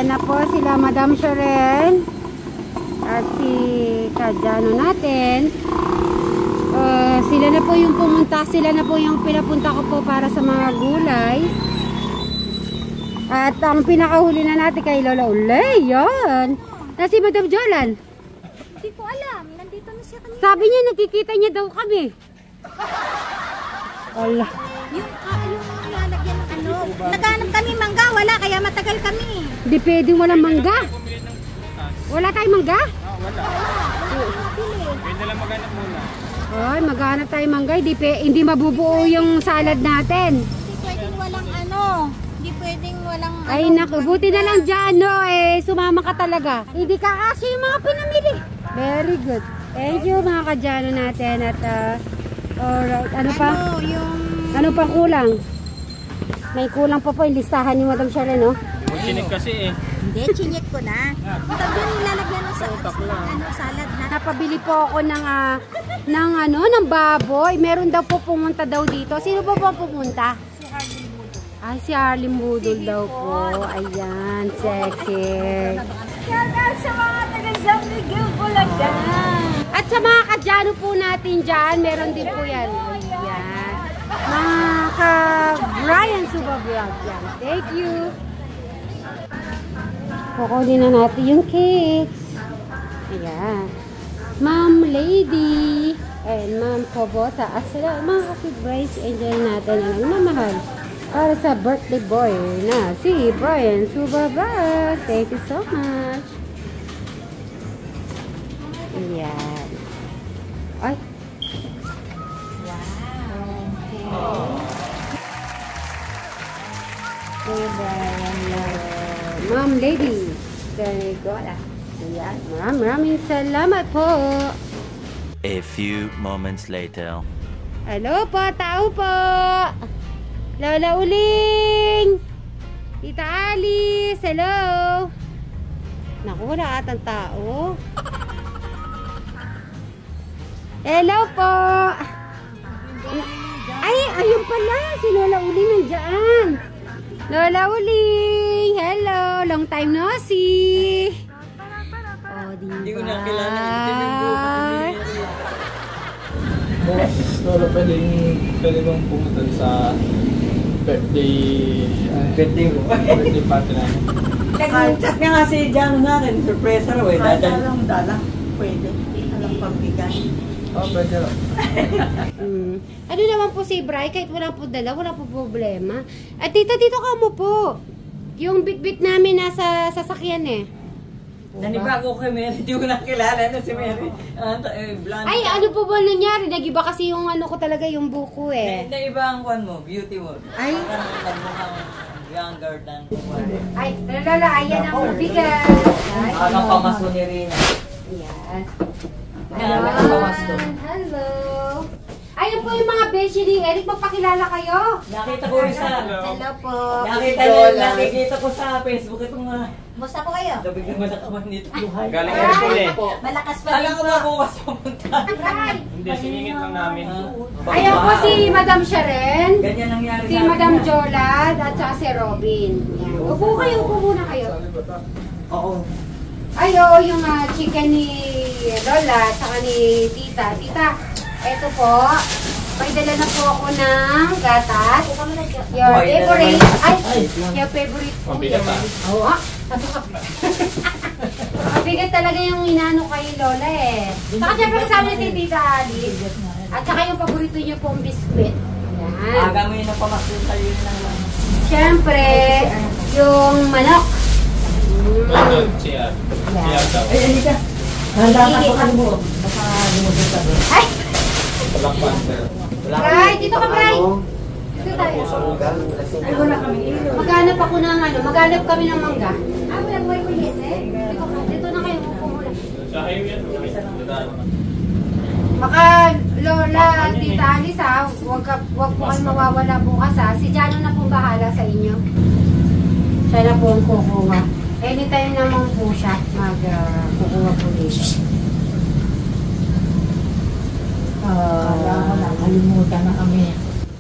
Ayan na po sila Madam Sharon at si Kadyano natin. Sila na po yung pumunta, sila na po yung pinapunta ko po para sa mga gulay. At ang pinakahuli na natin kay Lola Ulay, yan. Na si Madam Jolan. Hindi ko alam, nandito na siya kanina. Sabi niya nakikita niya daw kami. Wala. Yung lalagyan ng ano. Naghanap kami mangga, wala kaya matagal kami. Hindi pwedeng walang mangga. Wala tayong mangga? Wala. Pwede lang maghanap muna. Ay, maghanap tayong mangga. Hindi mabubuo yung salad natin. Hindi pwedeng walang ano. Hindi pwedeng walang Ay, naku. Buti na lang dyan, no? Sumama ka talaga. Hindi ka kasi yung mga pinamili. Very good. Thank you, mga kadyano natin. At, alright. Ano pa? Ano pa kulang? May kulang pa po yung listahan ni Madam Sharon, no? Chinik kasi eh. Hindi, chinyek ko na. Ito yung lalagyan ng salad na. Napabili po ako ng baboy. Meron daw po pumunta daw dito. Sino po pumunta? Si Harley Budol. Ay, si Harley Budol daw po. Ayan, second. Shout out sa mga taga-San Miguel, Bulacan. At sa mga kadyano po natin dyan, meron din po yan. Ayan. Mga ka-Brian Suba Vlog yan. Thank you. Kukunin na natin yung cakes. Ayan. Ma'am Lady and Ma'am Kobota. Asala, mga kapit-Bryce, enjoy natin ang mamahal para sa birthday boy na si Brian Suba Vlog. Thank you so much. Ayan. Ay. Wow. Okay, Brian. Ma'am Lady. Ganigola. Ayan. Maraming salamat po. A few moments later. Hello po, tao po. Lola Uling. Tita Alice. Hello. Naku, wala atang tao. Hello po. Ay, ayun pala. Si Lola Uling nandiyan. Lola Uling. Hello. Long time no see. Oh, diba? Hindi ko nakilala. Lola, pwede bang pumunta sa birthday party namin? Nag-chat nga nga si Jano natin, surpresa raw eh. Dala, pwede. Alam pagbigay. Oo, pwede raw. Ano naman po si Bri, kahit wala po dala, wala po problema. At tita, dito ka mo po. Yung bit-bit namin nasa sasakyan eh. Nanibago ko kay Mary, hindi ko nakilala na si Mary. Blonde. Ay, ano po ba nangyari? Nag-iba kasi yung ano ko talaga, yung buko eh. Naiba ang kwan mo, beauty mo. Ay. Nagmukhang younger than Ay, Lola, ayan ang bigas. Anong pamaso ni Rina? Ayan. Ayan. Hello. Ayun po yung mga beshi ni Eric, magpakilala kayo. Nakita ko rin sa... Hello po. Nakikita ko sa Facebook itong Musta po kayo? labig na malakaman nito. Galing airport eh. Malakas pa Alam rin ko po. ba bukas pumunta? Hindi, siningit lang namin. Ayun po si Madam Sharon, Ganyan nangyari si Madam Jolad, at saka si Robin. Yan. Upo kayo, upo muna kayo. Oo. Ay, oo, yung chicken ni Lola, at saka ni Tita. Tita, eto po, may dala na po ako ng gatas. Your favorite. Ay, your favorite po. Mabigat ah. Oo, mabigat talaga yung inano kay Lola eh. Saka syempre kasama si Tita Alice. At saka yung paborito niyo pong biskwit. Yan. Aga mo yun ang pamasko sa'yo yun ng Syempre, yung manok. Siya daw. Ay, hindi ka. Handa ka po kayo mo. Baka lumabot ka doon. Ay! Black Panther. Bray, dito ka, Bray. Dito tayo. Ay, wala kami ilo. Maghanap ako ng ano, maghanap kami ng mangga. Ah, wala buhay ko yun eh. Dito na kayo, upo muna. Sa kayo yan. Baka, Lola, Tita Alice ha, huwag po kayo mawawala bukas ha. Si Jano na po bahala sa inyo. Siya na po ang kukuha. Anytime naman po siya, kukuha po dito. Kala ko na, kalimutan na kami.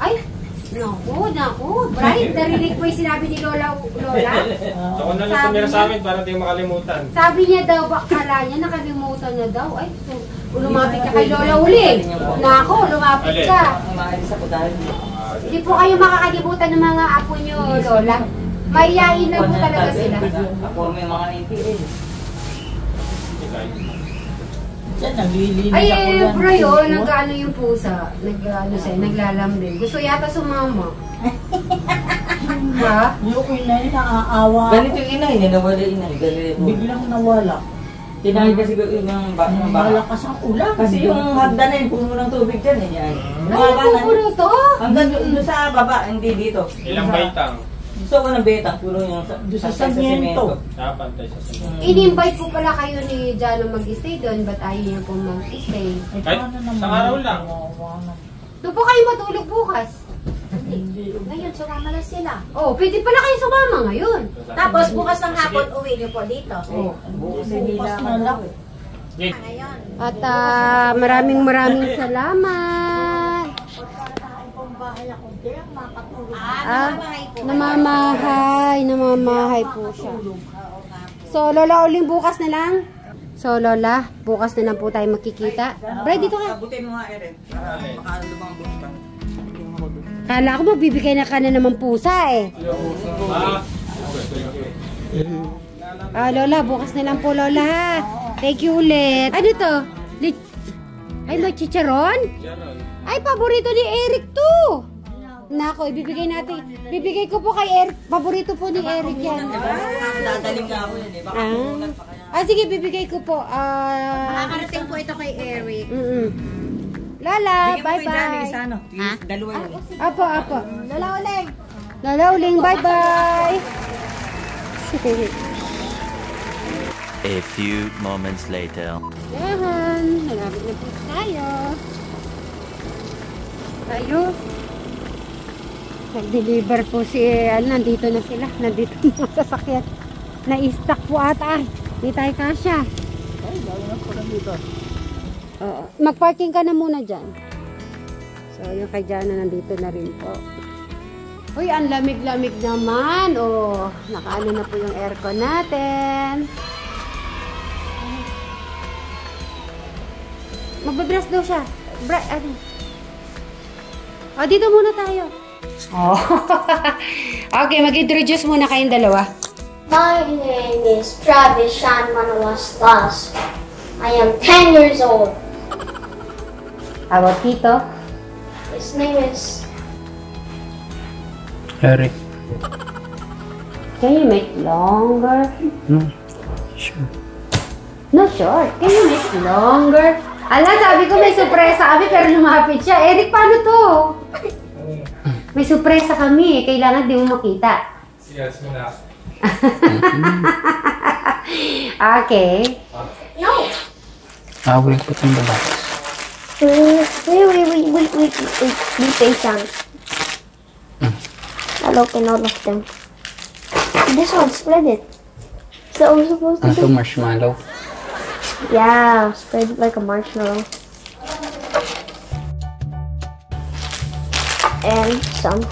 Ay, Naku. Brian, narinig po yung sinabi ni Lola. Ako na lang tumira sa amin para di makalimutan. Sabi niya daw, akala niya nakalimutan niya daw. Ay, lumapit ka kay Lola uli. Naku, lumapit ka. Maalis ako dahil. Hindi po kayo makakalimutan ng mga apo niyo, Lola. Mayayain na po talaga sila. Ako may mga naintirin. Diyan, naglilinis Ay, ako yan. Bray, nag-ano yung pusa. Nag-ano sa'yo, naglalambing. Gusto yata sumama. Ha? Yung inay, naaawa. Ganito yung inay, nawala yung inay. Ganito. Biglang nawala. Tinahid kasi yung baka. Malakas ang ulan. Kasi yung hagdan na yun, puno ng tubig dyan eh. Yan. Ay, pupuno to? Hanggang doon sa baba, hindi dito. Ilang baitang? Gusto ko ng betang, puro yung Doon sa Sarmiento. Napantay sa sabi. In-invite po pala kayo ni Jano mag-stay doon. Ba't ayaw niya po mag-stay? Ay, Kahit paano naman? isang araw lang. Doon po kayo matulog bukas. Ngayon, sumama na sila. Oh, pwede pala kayo sumama ngayon. Tapos bukas ng hapon, uwi niyo po dito. Oh, Bukas bukas na lang. Ngayon. At maraming salamat. Ang bahay ako, kaya makatulog. Namamahay po siya. So, Lola, uling bukas na lang. So, Lola, bukas na lang po tayo magkikita. Bray, dito ka. Abutin mo nga, Eren. Para makaano bang bukas. Kala ko magbibigay na ka na naman pusa eh. Lola, bukas na lang po, Lola, ha. Thank you ulit. Ano to? Ay, may chicharon? Ay, paborito ni Eric to. Nako, bibigay ko po kay Eric. Paborito po ni Eric yan. Dadaling nga ako yan eh. Baka pumunat pa kaya. Sige, bibigay ko po. Makakarating po ito kay Eric. Lola, Bigyan mo kay Johnny bye-bye. isa, ano? Dalawa yan eh. Apo. Lola uling. Lola, uling, bye-bye. A few moments later. Yan, malapit na po tayo. Nag-deliver po si, nandito na sila. Nandito na sa sasakyan. Na-stack po ata. Hindi tayo kasya. Ay, lalo na pala dito. Oo. Mag-parking ka na muna dyan. So, yung kay Jana nandito na rin po. Uy, ang lamig-lamig naman. Oh, nakaano na po yung aircon natin. Magbabras daw siya. Oh, dito muna tayo. Oh. Okay, mag-introduce muna kayong dalawa. My name is Travis Sean Manalastas. I am 10 years old. How about Tito? His name is Eric. Can you make longer? No. Sure. No, short. Can you make longer? Ala, sabi ko may sorpresa kami pero lumapit siya. Eric, paano to? May sorpresa kami. Kailangan di mo makita. Yes, muna. Okay. no. I will put in the box. Wait. Be patient. I'll open all of them. This one, spread it. Is that what we're supposed to Ito do? marshmallow. Yeah, spread it like a marshmallow. And some.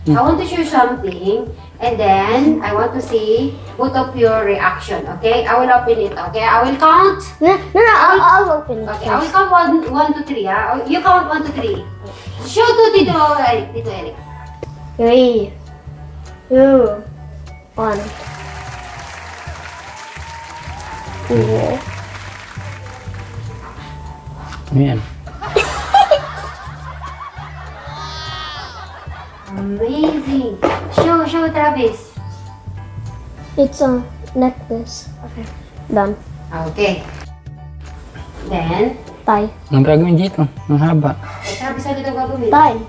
I want to show something and then I want to see both of your reaction, okay? I will open it, okay? I will count. No, I'll open it Okay, I will first. count 1, 2, 3, ah. You count 1, 2, 3. Show to Tito Eric. Tito Eric. 3, 2, 1. Cool. Ayan. Amazing. Show Travis. It's a necklace. Okay. Done. Okay. Then, Tie. Ang gagawin dito? Ang haba. Travis, ano daw gagawin? Tie.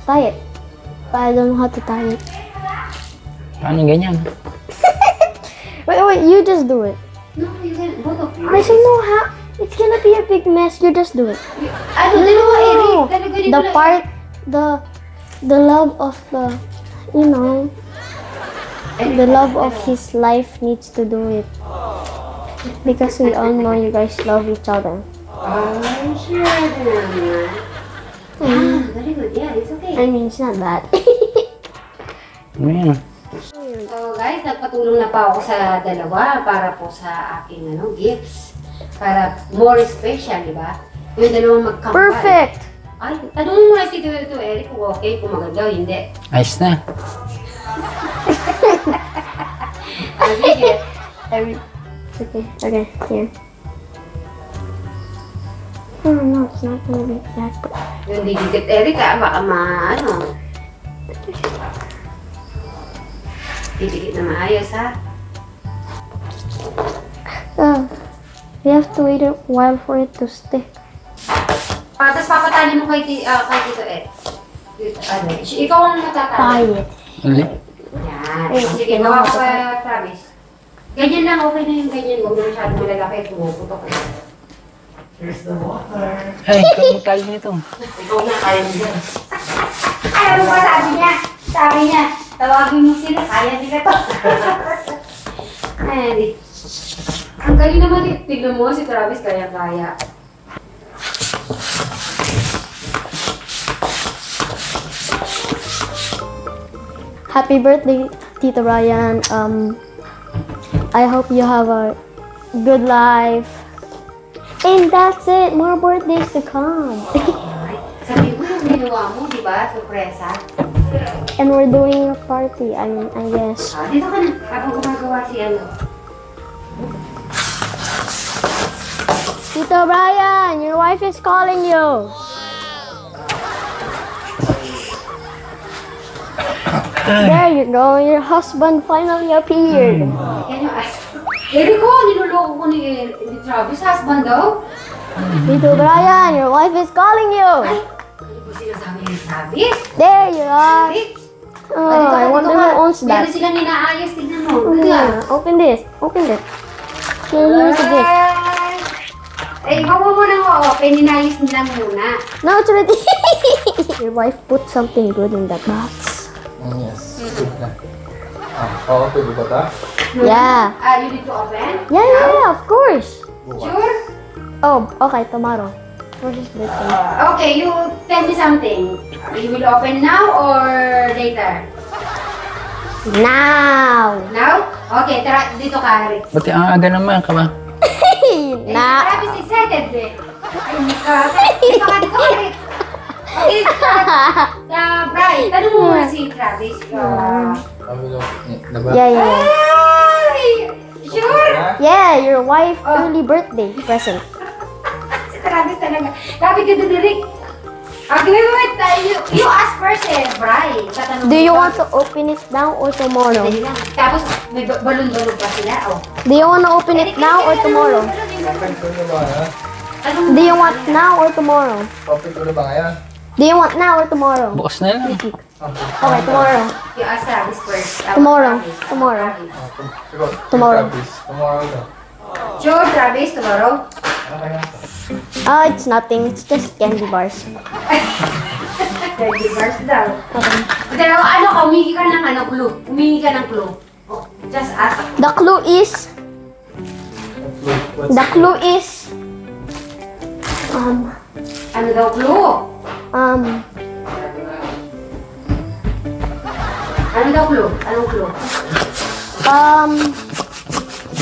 Tie it. But I don't know how to tie it. Paano ganyan? Wait, you just do it. No, you can, both of you. I don't know how. It's gonna be a big mess. You just do it. Ano, dalawa, Eric. Talaga dito The lang. part, the love of the, you know, the love of his life needs to do it. Because we all know you guys love each other. Sure naman. Very good. Yeah, it's okay. I mean, it's not bad. Ano yan? So guys, nagpatulong na pa ako sa dalawa para po sa aking gifts. Para more special, di ba? Yung dalawang magkampal. Perfect! Ay, tanong mo muna si Tito Eric kung okay, kung maganda o hindi. Ayos na. Sige. Okay, here. Oh, no, it's not gonna be that. Yung digit Eric, baka didikit na maayos, ha? We have to wait a while for it to stick. Tapos papatali mo kay Tito Eric. Ikaw ang matatali. It. Uli. Yan. Sige, gawa ko kay Travis. Ganyan lang, okay na yung ganyan. Huwag na masyadong malalaki. Pumuputok ko. Ay, kamukal nito. Ikaw na, kaya mo dyan. Alam mo ba, sabi niya, tawagin mo sila, kaya nila to. Ay, ang galing naman, tignan mo si Travis, kaya-kaya. Happy birthday, Tito Ryan. I hope you have a good life. And that's it. More birthdays to come. Sabi ko yung ginawa mo, di ba? Surpresa. And we're doing a party, I guess. Dito ka na, habang gumagawa si Tito Ryan, your wife is calling you. There you go. Your husband finally appeared. Yan yung Eric ko, niloloko ko ni Travis. Husband daw. Tito Ryan, your wife is calling you. Ay, ano po sinasabi ni Travis? There you are. Eric, Oh, I wonder who owns that. meron silang inaayos. Tignan mo. Open this. Open it. Here's the gift. Eh, ikaw mo muna open. Inayos nila muna. Now it's ready. Your wife put something good in that box. Yes. Good na. Oo, pwede ba ta? Yeah. You need to open? Yeah, of course. Sure? Oh, okay, tomorrow. For his birthday. Okay, you tell me something. You will open now or later? Now. Now? Okay, tara, dito ka, Eric. Ba't ang aga naman ka ba? Now. Travis excited eh. Ay, dito ka, Eric. Okay, Brian, tanong mo muna si Travis. Yeah. Ay! Sure? Yeah, your wife early birthday present. Si Travis talaga. Sabi ka doon, Eric. Okay, wait. You ask first eh, Brian. Tatanong Do you mo ba? want to open it now or tomorrow? Dali lang. Tapos, may balon-balon pa sila. Oh. Do you want to open it now or tomorrow? Do you want now or tomorrow? Open ko na ba ngayon? Do you want now or tomorrow? Bukas na lang. Okay, tomorrow. You ask Travis first. Tomorrow. Tomorrow. Tomorrow. Tomorrow na. Sure, Travis, tomorrow. It's nothing. It's just candy bars. 30 bars daw. Pero humingi ka ng clue. Humingi ka ng clue. Oh, just ask. The clue is. Ano daw clue? Ano daw clue? Anong clue?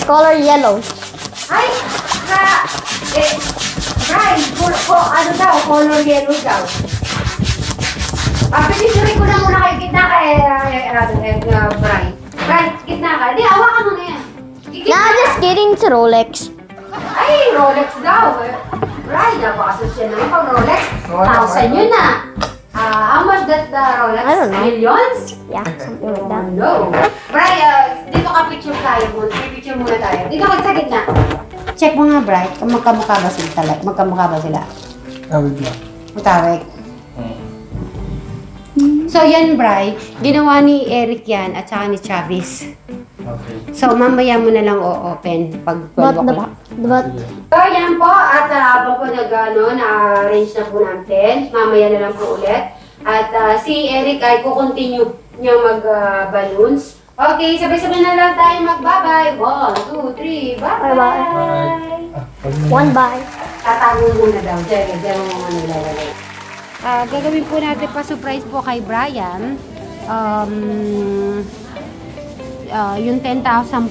Color yellow. Ay! Brian, ano daw? Color yellow daw. Pipicturein ko na muna kayo. Gitna ka Brian. Brian, gitna ka. Di, hawakan mo na yan. Nah, just kidding. It's a Rolex. Ay, Rolex daw. Brian, napakasosya naman pag Rolex. 1,000 yun na. How much that Rolex? I don't know. Millions? Yeah, something like that. No. Brian, dito ka picture tayo. Picture muna tayo. Dito ka sa gitna. Check mo nga, Brian, kung magkamukha ba sila talaga. Magkamukha ba sila? Tawid lang. Matawag. So, yan, Brian. Ginawa ni Eric yan at saka ni Travis. Okay. So, mamaya mo na lang o-open pag 12 o'clock. But So, yan po. At habang po na-arrange na po natin. Mamaya na lang po ulit. At si Eric ay kukontinue niyang mag-balloons. Okay, sabay-sabay na lang tayo mag-bye-bye. 1, 2, 3, bye-bye! one bye. Tatago muna daw. Diyan mo muna nilalagay. Gagawin po natin pa surprise po kay Brian. Yung 10,000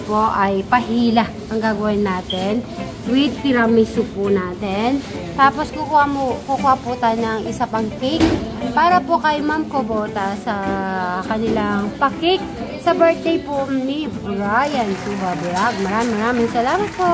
po ay pahila ang gagawin natin with tiramisu po natin. Tapos kukuha po tayo ng isa pang cake para po kay Ma'am Kubota sa kanilang pa-cake sa birthday po ni Brian Suha Vlog. Maraming salamat po.